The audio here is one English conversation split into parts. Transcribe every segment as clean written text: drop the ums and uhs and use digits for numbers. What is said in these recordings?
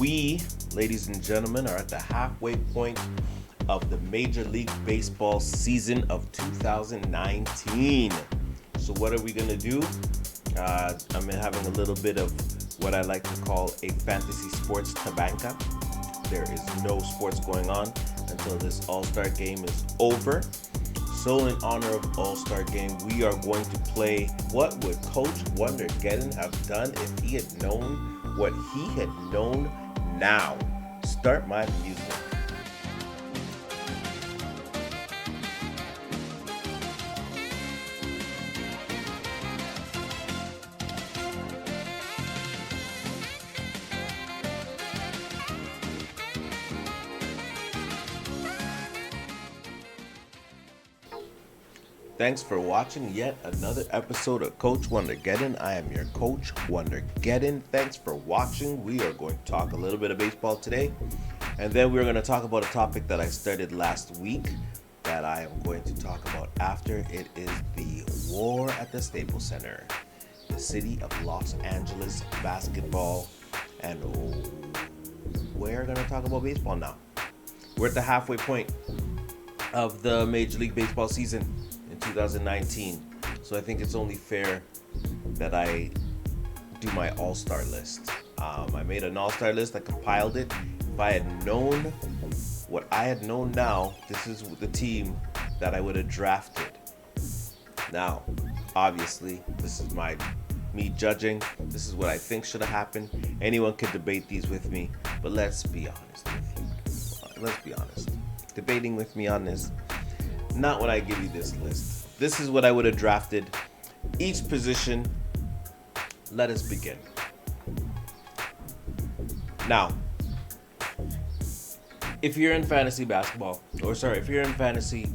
We, ladies and gentlemen, are at the halfway point of the Major League Baseball season of 2019. So what are we going to do? I'm having a little bit of what I like to call a fantasy sports tabanca. There is no sports going on until this All-Star game is over. So in honor of All-Star game, we are going to play What Would Coach Wondergeddon Have Done If He Had Known What He Had Known Now. Start my music. Thanks for watching yet another episode of Coach Wondergeddon. I am your Coach Wondergeddon. Thanks for watching. We are going to talk a little bit of baseball today, and then we're going to talk about a topic that I started last week that I am going to talk about after. It is the war at the Staples Center, the city of Los Angeles basketball, and we're going to talk about baseball now. We're at the halfway point of the Major League Baseball season 2019, so I think it's only fair that I do my all-star list. I made an all-star list, I compiled it. If I had known what I had known now, this is the team that I would have drafted. Now, obviously, this is me judging. This is what I think should have happened. Anyone could debate these with me, but let's be honest with you. Let's be honest. Debating with me on this, not when I give you this list. This is what I would have drafted. Each position. Let us begin. Now, if you're in fantasy basketball, if you're in fantasy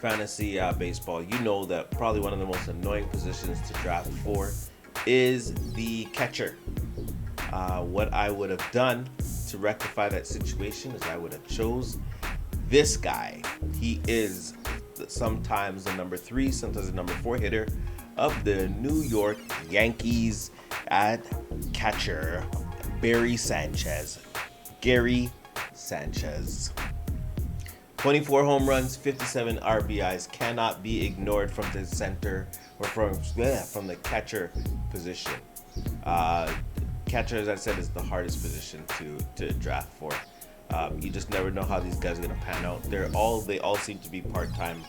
baseball, you know that probably one of the most annoying positions to draft for is the catcher. What I would have done to rectify that situation is I would have chose this guy. He is sometimes the number 3, sometimes the number 4 hitter of the New York Yankees at catcher, Gary Sanchez. 24 home runs, 57 RBIs cannot be ignored from the center or from the catcher position. Catcher, as I said, is the hardest position to draft for. You just never know how these guys are gonna pan out. They all seem to be part-time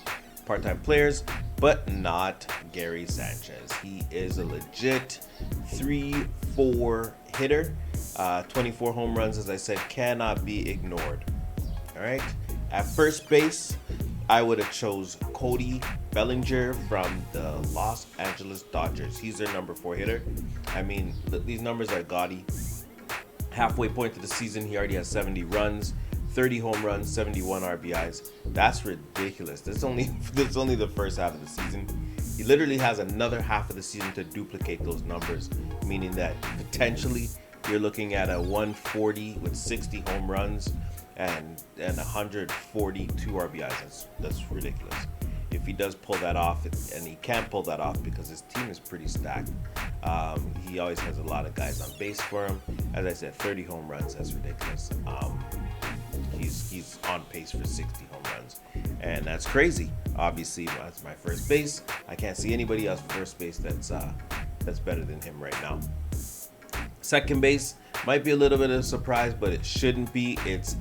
players, but not Gary Sanchez. He is a legit 3-4 hitter. 24 home runs, as I said, cannot be ignored. All right. At first base, I would have chose Cody Bellinger from the Los Angeles Dodgers. He's their number 4 hitter. I mean, these numbers are gaudy. Halfway point to the season, he already has 70 runs, 30 home runs, 71 RBIs. That's ridiculous. That's only the first half of the season. He literally has another half of the season to duplicate those numbers, meaning that potentially you're looking at a 140 with 60 home runs and 142 RBIs. That's ridiculous. If he does pull that off, and he can't pull that off because his team is pretty stacked, he always has a lot of guys on base for him. As I said, 30 home runs, that's ridiculous. He's on pace for 60 home runs, and that's crazy. Obviously, that's my first base. I can't see anybody else first base that's better than him right now. Second base might be a little bit of a surprise, but it shouldn't be. It's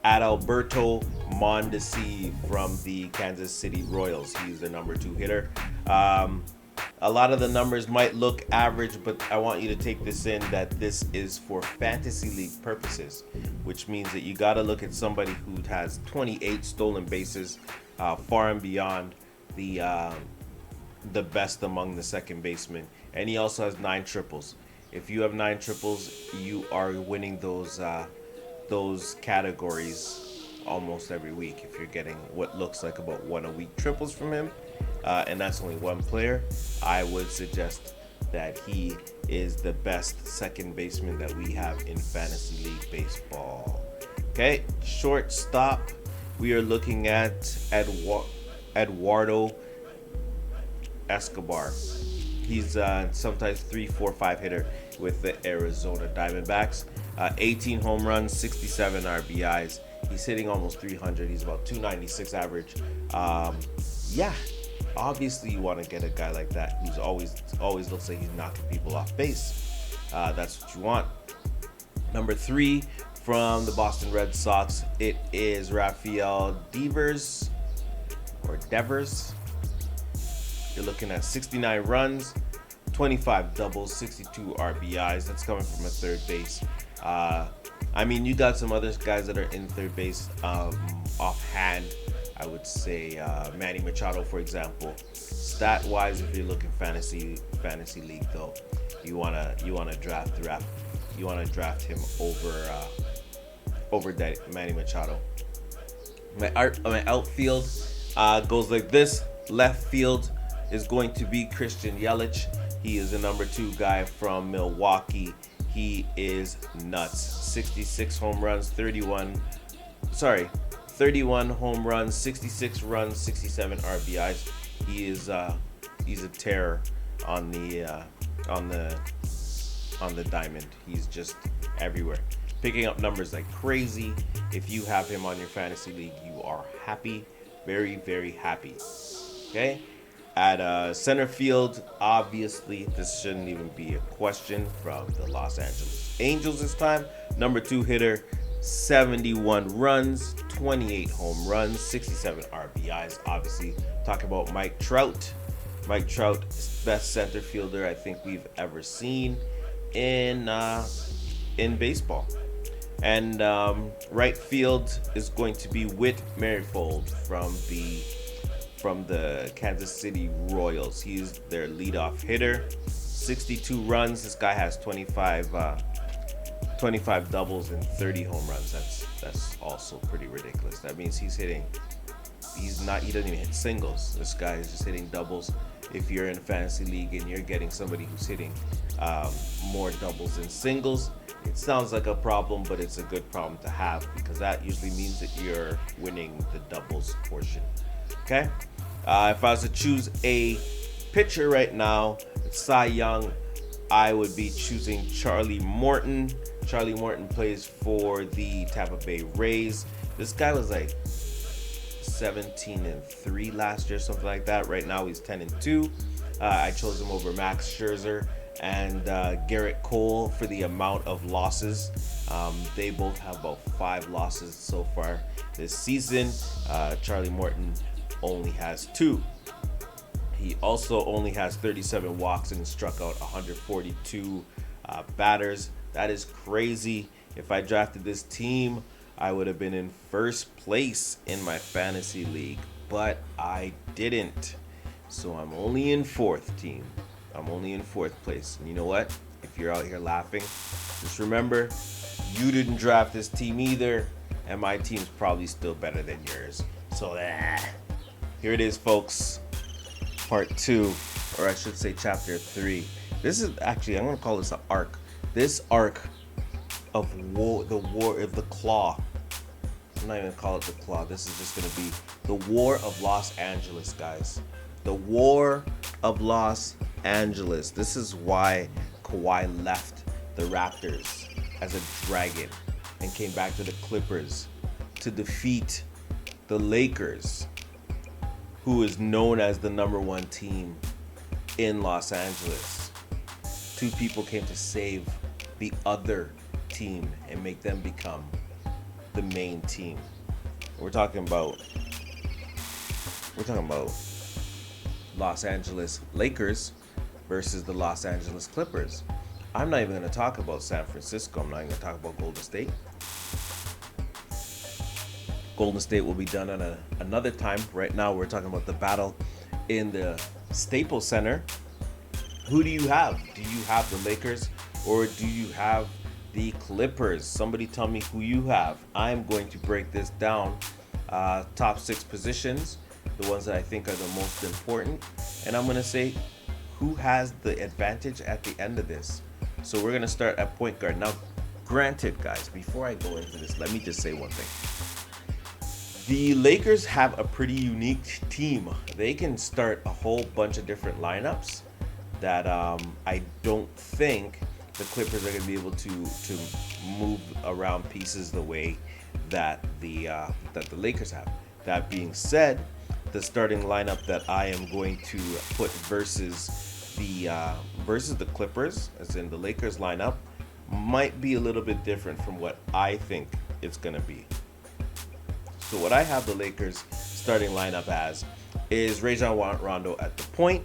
Adalberto Mondesi from the Kansas City Royals. He's the number 2 hitter. A lot of the numbers might look average, but I want you to take this in that this is for fantasy league purposes, which means that you got to look at somebody who has 28 stolen bases, far and beyond the best among the second basemen. And he also has 9 triples. If you have 9 triples, you are winning those categories almost every week. If you're getting what looks like about 1 a week triples from him, and that's only one player, I would suggest that he is the best second baseman that we have in fantasy league baseball. Okay, shortstop, we are looking at Eduardo Escobar. He's sometimes 3, 4, 5 hitter with the Arizona Diamondbacks. 18 home runs, 67 RBIs. He's hitting almost 300. He's about 296 average. Yeah, obviously you want to get a guy like that who's always looks like he's knocking people off base. That's what you want. Number 3 from the Boston Red Sox, it is Rafael Devers. You're looking at 69 runs, 25 doubles, 62 RBIs. That's coming from a third base. I mean, you got some other guys that are in third base. Offhand, I would say Manny Machado, for example. Stat-wise, if you're looking fantasy league, though, you wanna draft him over Manny Machado. My outfield goes like this. Left field is going to be Christian Yelich. He is the number 2 guy from Milwaukee. He is nuts. 66 home runs, 31 home runs, 66 runs, 67 RBIs. He's a terror on the diamond. He's just everywhere, picking up numbers like crazy. If you have him on your fantasy league, you are happy, very, very happy. Okay, at center field, obviously this shouldn't even be a question, from the Los Angeles Angels this time. Number 2 hitter, 71 runs, 28 home runs, 67 RBIs. Obviously, talking about Mike Trout. Mike Trout, best center fielder I think we've ever seen in baseball. And right field is going to be Whit Merrifield from the Kansas City Royals. He's their leadoff hitter. 62 runs. This guy has 25 doubles and 30 home runs. That's also pretty ridiculous. That means he doesn't even hit singles. This guy is just hitting doubles. If you're in a fantasy league and you're getting somebody who's hitting more doubles than singles, it sounds like a problem, but it's a good problem to have, because that usually means that you're winning the doubles portion. Okay? If I was to choose a pitcher right now, Cy Young, I would be choosing Charlie Morton. Charlie Morton plays for the Tampa Bay Rays. This guy was like 17-3 last year, something like that. Right now he's 10-2. I chose him over Max Scherzer and Garrett Cole for the amount of losses. They both have about 5 losses so far this season. Charlie Morton only has 2. He also only has 37 walks and struck out 142 batters. That is crazy. If I drafted this team, I would have been in first place in my fantasy league, but I didn't. So I'm only in 4th team. I'm only in 4th place. And you know what? If you're out here laughing, just remember, you didn't draft this team either, and my team's probably still better than yours. So here it is, folks. Part 2, or I should say chapter 3. This is actually, I'm going to call this an arc. This arc of the war of the claw. I'm not even going to call it the claw. This is just going to be the War of Los Angeles, guys. The War of Los Angeles. This is why Kawhi left the Raptors as a dragon and came back to the Clippers to defeat the Lakers, who is known as the number 1 team in Los Angeles. 2 people came to save the other team and make them become the main team. We're talking about Los Angeles Lakers versus the Los Angeles Clippers. I'm not even going to talk about San Francisco. I'm not even going to talk about Golden State. Golden State will be done on another time. Right now, we're talking about the battle in the Staples Center. Who do you have? Do you have the Lakers or do you have the Clippers? Somebody tell me who you have. I'm going to break this down. Top 6 positions, the ones that I think are the most important. And I'm going to say who has the advantage at the end of this. So we're going to start at point guard. Now, granted, guys, before I go into this, let me just say one thing. The Lakers have a pretty unique team. They can start a whole bunch of different lineups, that I don't think the Clippers are going to be able to move around pieces the way that the Lakers have. That being said, the starting lineup that I am going to put versus the Clippers, as in the Lakers lineup, might be a little bit different from what I think it's going to be. So what I have the Lakers starting lineup as is Rajon Rondo at the point.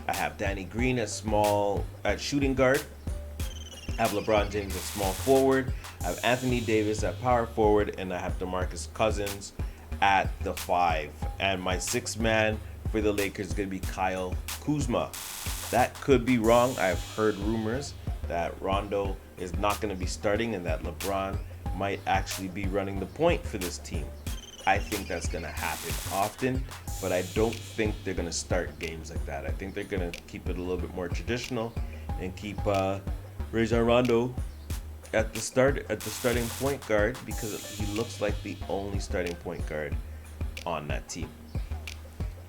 I have Danny Green at shooting guard. I have LeBron James at small forward. I have Anthony Davis at power forward, and I have DeMarcus Cousins at the 5. And my 6th man for the Lakers is going to be Kyle Kuzma. That could be wrong. I've heard rumors that Rondo is not going to be starting and that LeBron might actually be running the point for this team. I think that's going to happen often, but I don't think they're going to start games like that. I think they're going to keep it a little bit more traditional and keep Rajon Rondo at the starting point guard, because he looks like the only starting point guard on that team.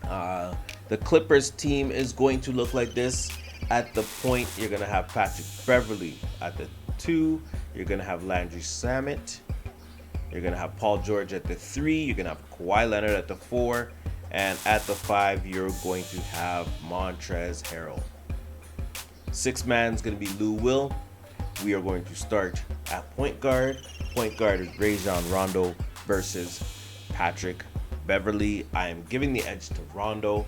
The Clippers team is going to look like this. At the point, you're going to have Patrick Beverley. At the 2, you're going to have Landry Shamet. You're going to have Paul George at the 3. You're going to have Kawhi Leonard at the 4. And at the 5, you're going to have Montrezl Harrell. 6th man is going to be Lou Will. We are going to start at point guard. Point guard is Rajon Rondo versus Patrick Beverley. I am giving the edge to Rondo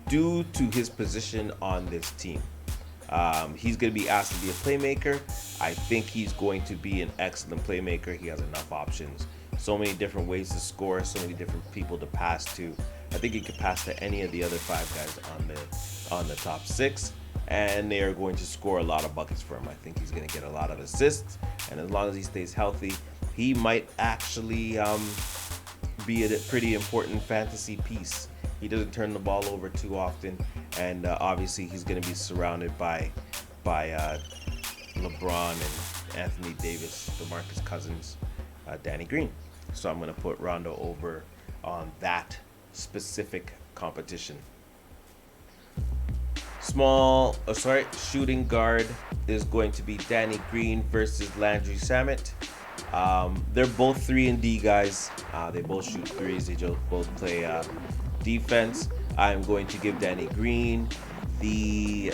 due to his position on this team. He's going to be asked to be a playmaker. I think he's going to be an excellent playmaker. He has enough options, so many different ways to score, so many different people to pass to. I think he could pass to any of the other 5 guys on the top 6, and they are going to score a lot of buckets for him. I think he's going to get a lot of assists, and as long as he stays healthy, he might actually be a pretty important fantasy piece. He doesn't turn the ball over too often, and obviously he's going to be surrounded by LeBron and Anthony Davis, DeMarcus Cousins, Danny Green. So I'm going to put Rondo over on that specific competition. Shooting guard is going to be Danny Green versus Landry Shamet. They're both 3-and-D guys. They both shoot threes. They both play defense. I'm going to give Danny Green the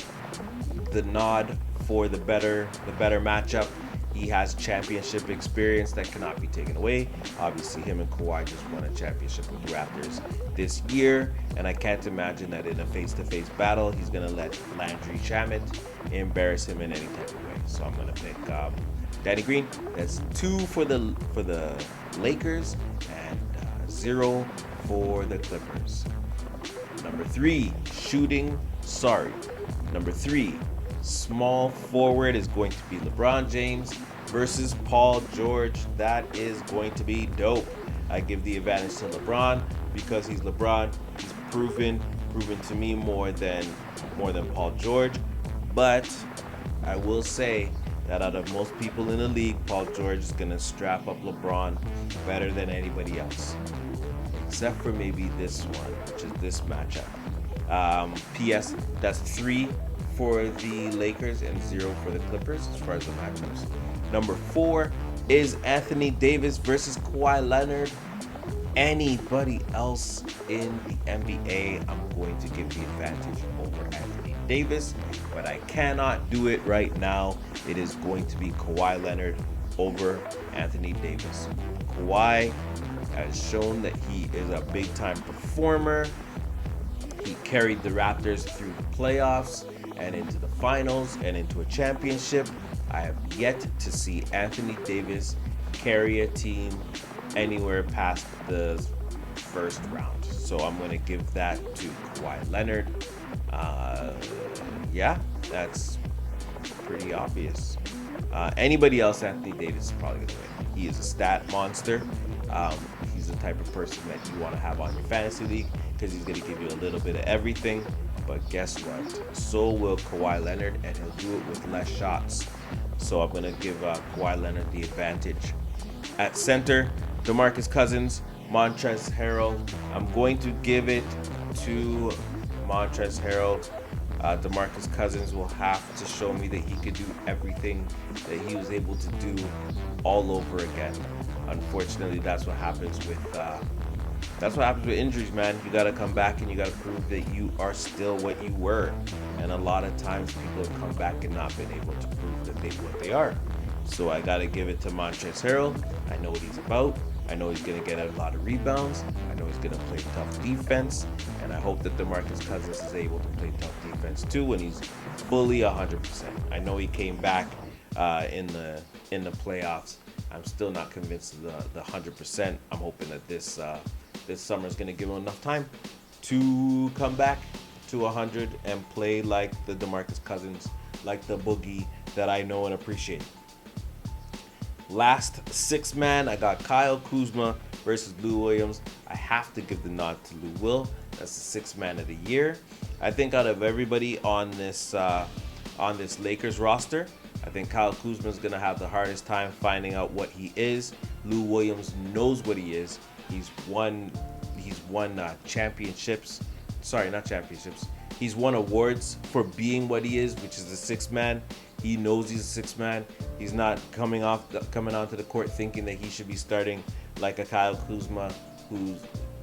nod for the better matchup. He has championship experience that cannot be taken away. Obviously, him and Kawhi just won a championship with the Raptors this year, and I can't imagine that in a face-to-face battle, he's going to let Landry Shamet embarrass him in any type of way. So I'm going to pick Danny Green. That's 2 for the Lakers and 0 for the Clippers. Number 3, small forward is going to be LeBron James versus Paul George. That is going to be dope. I give the advantage to LeBron because he's LeBron. He's proven to me more than Paul George. But I will say that out of most people in the league, Paul George is going to strap up LeBron better than anybody else, except for maybe this one, which is this matchup. P.S. That's 3 for the Lakers and 0 for the Clippers as far as the matchups. Number 4 is Anthony Davis versus Kawhi Leonard. Anybody else in the NBA, I'm going to give the advantage over Anthony Davis, but I cannot do it right now. It is going to be Kawhi Leonard over Anthony Davis. Kawhi has shown that he is a big-time performer. He carried the Raptors through the playoffs and into the finals and into a championship. I have yet to see Anthony Davis carry a team anywhere past the first round. So I'm going to give that to Kawhi Leonard. Yeah, that's pretty obvious. Anybody else, Anthony Davis is probably going to win. He is a stat monster. He's the type of person that you want to have on your fantasy league because he's going to give you a little bit of everything. But guess what? So will Kawhi Leonard, and he'll do it with less shots. So I'm going to give Kawhi Leonard the advantage. At center, DeMarcus Cousins, Montrezl Harrell. I'm going to give it to Montrezl Harrell DeMarcus Cousins will have to show me that he could do everything that he was able to do all over again. Unfortunately, that's what happens with injuries, man. You got to come back and you got to prove that you are still what you were. And a lot of times people have come back and not been able to prove that what they are. So I got to give it to Montrezl Harrell. I know what he's about. I know he's going to get a lot of rebounds. I know he's going to play tough defense. And I hope that DeMarcus Cousins is able to play tough defense too when he's fully 100%. I know he came back in the playoffs. I'm still not convinced of the 100%. I'm hoping that this summer is going to give him enough time to come back to 100 and play like the DeMarcus Cousins, like the boogie that I know and appreciate. Last six man, I got Kyle Kuzma versus Lou Williams. I have to give the nod to Lou Will. That's the sixth man of the year. I think out of everybody on this Lakers roster, I think Kyle Kuzma is going to have the hardest time finding out what he is. Lou Williams knows what he is. He's won championships. Sorry, not championships. He's won awards for being what he is, which is the sixth man. He knows he's a sixth man. He's not coming onto the court thinking that he should be starting like a Kyle Kuzma, who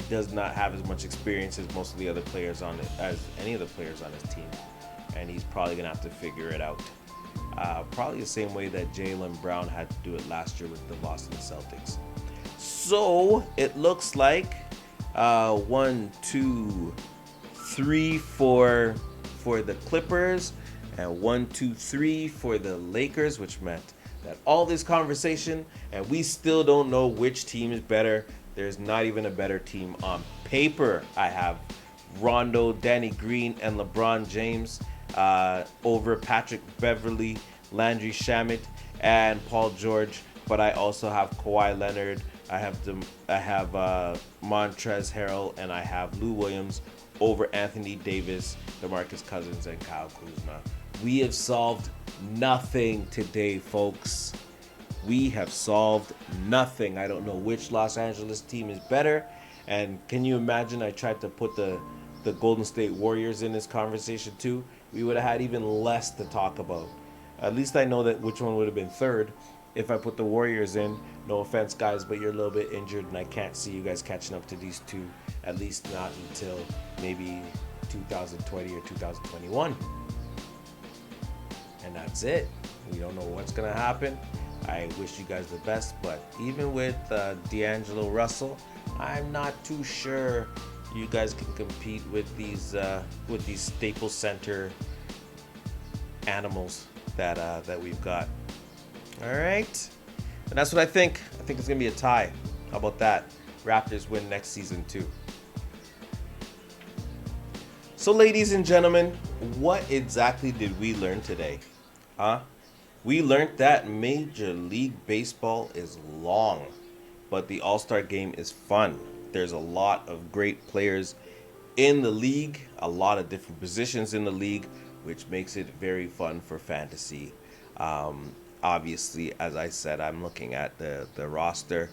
does not have as much experience as most of the other players as any of the players on his team, and he's probably gonna have to figure it out. Probably the same way that Jaylen Brown had to do it last year with the Boston Celtics. So it looks like 1, 2, 3 for the Clippers, and 1, 2, 3 for the Lakers, which meant that all this conversation, and we still don't know which team is better. There's not even a better team on paper. I have Rondo, Danny Green, and LeBron James over Patrick Beverley, Landry Shamet, and Paul George. But I also have Kawhi Leonard. I have Montrezl Harrell, and I have Lou Williams over Anthony Davis, DeMarcus Cousins, and Kyle Kuzma. We have solved nothing today, folks. We have solved nothing. I don't know which Los Angeles team is better. And can you imagine I tried to put the Golden State Warriors in this conversation too? We would have had even less to talk about. At least I know that which one would have been third if I put the Warriors in. No offense, guys, but you're a little bit injured, and I can't see you guys catching up to these two, at least not until maybe 2020 or 2021. And that's it. We don't know what's going to happen. I wish you guys the best, but even with D'Angelo Russell, I'm not too sure you guys can compete with these Staples Center animals that we've got. All right, and that's what I think. I think it's gonna be a tie. How about that? Raptors win next season too. So, ladies and gentlemen, what exactly did we learn today? We learned that Major League Baseball is long, but the All-Star Game is fun. There's a lot of great players in the league, a lot of different positions in the league, which makes it very fun for fantasy. Obviously, as I said, I'm looking at the roster,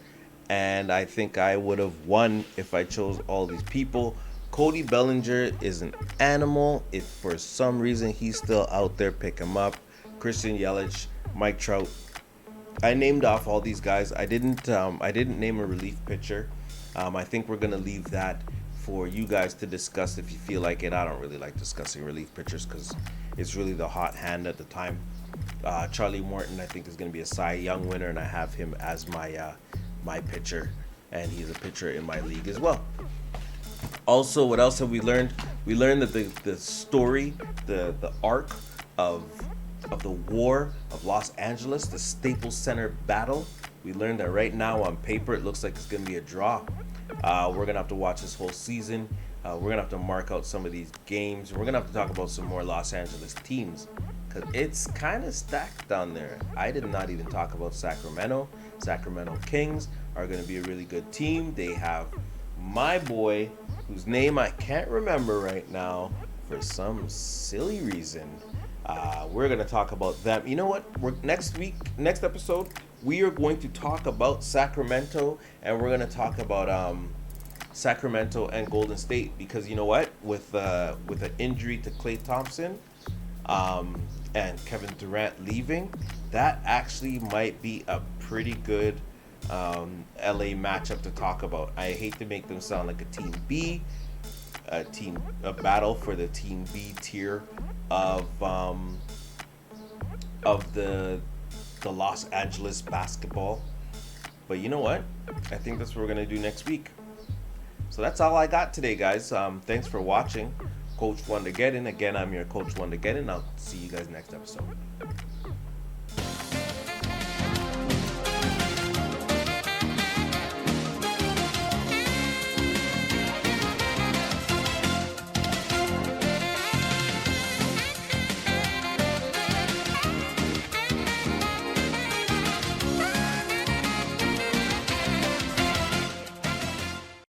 and I think I would have won if I chose all these people. Cody Bellinger is an animal. If for some reason he's still out there, pick him up. Christian Yelich, Mike Trout. I named off all these guys. I didn't name a relief pitcher. I think we're gonna leave that for you guys to discuss if you feel like it. I don't really like discussing relief pitchers because it's really the hot hand at the time. Charlie Morton, I think, is gonna be a Cy Young winner, and I have him as my pitcher, and he's a pitcher in my league as well. Also, what else have we learned? We learned that the story, the arc of the War of Los Angeles, the Staples Center battle, we learned that right now on paper it looks like it's going to be a draw. We're going to have to watch this whole season. We're going to have to mark out some of these games. We're going to have to talk about some more Los Angeles teams because it's kind of stacked down there. I did not even talk about Sacramento. Sacramento Kings are going to be a really good team. They have my boy, whose name I can't remember right now for some silly reason. We're going to talk about them. You know what? Next episode, we are going to talk about Sacramento, and we're going to talk about Sacramento and Golden State, because you know what, with an injury to Klay Thompson, and Kevin Durant leaving, that actually might be a pretty good LA matchup to talk about. I hate to make them sound like a team B, a battle for the team B tier of the Los Angeles basketball. But you know what? I think that's what we're gonna do next week. So that's all I got today, guys. Thanks for watching, Coach Wondergeddon. Again, I'm your Coach Wondergeddon. I'll see you guys next episode.